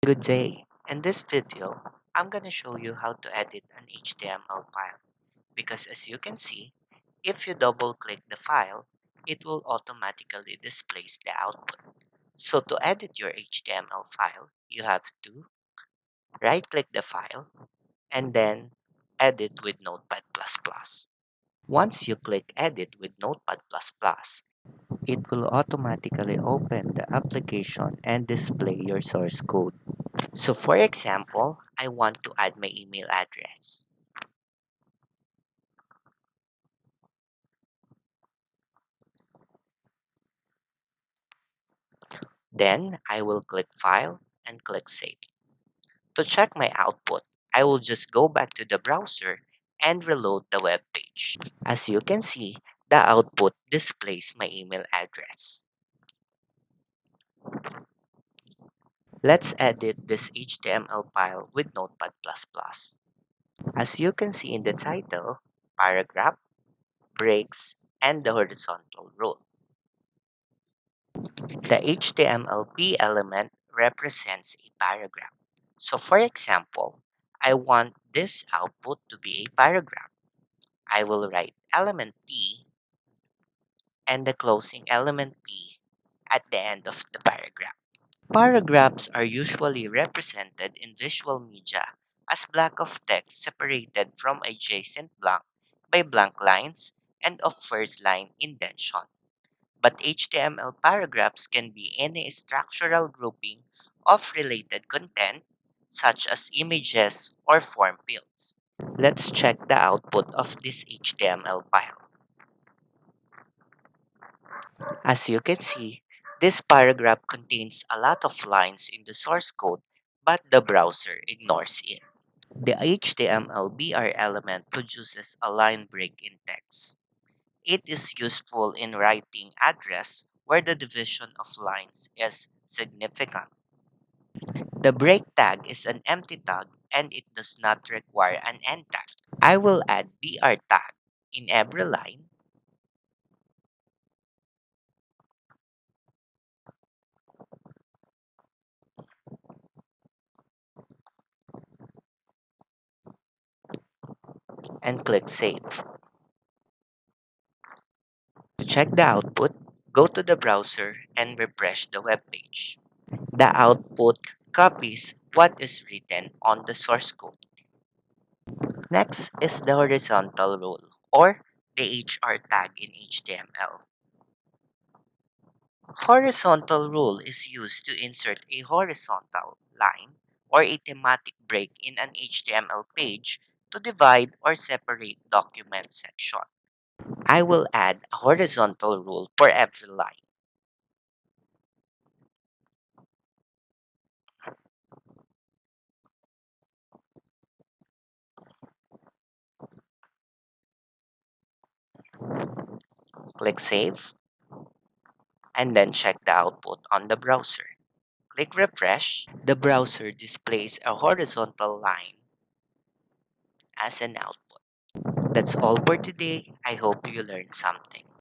Good day. In this video, I'm going to show you how to edit an HTML file because as you can see, if you double click the file, it will automatically display the output. So to edit your HTML file, you have to right click the file and then edit with Notepad++. Once you click edit with Notepad++, it will automatically open the application and display your source code. So for example, I want to add my email address. Then I will click File and click Save. To check my output, I will just go back to the browser and reload the web page. As you can see, the output displays my email address. Let's edit this HTML file with Notepad++. As you can see in the title, paragraph, breaks, and the horizontal rule. The HTML element represents a paragraph. So for example, I want this output to be a paragraph. I will write element P and the closing element P at the end of the paragraph. Paragraphs are usually represented in visual media as block of text separated from adjacent block by blank lines and of first line indentation. But HTML paragraphs can be any structural grouping of related content, such as images or form fields. Let's check the output of this HTML file. As you can see, this paragraph contains a lot of lines in the source code, but the browser ignores it. The HTML element produces a line break in text. It is useful in writing address where the division of lines is significant. The break tag is an empty tag and it does not require an end tag. I will add br tag in every line and click save. To check the output, go to the browser and refresh the web page. The output copies what is written on the source code. Next is the horizontal rule or the HR tag in HTML. Horizontal rule is used to insert a horizontal line or a thematic break in an HTML page to divide or separate document section. I will add a horizontal rule for every line. Click Save, and then check the output on the browser. Click Refresh. The browser displays a horizontal line as an output. That's all for today. I hope you learned something.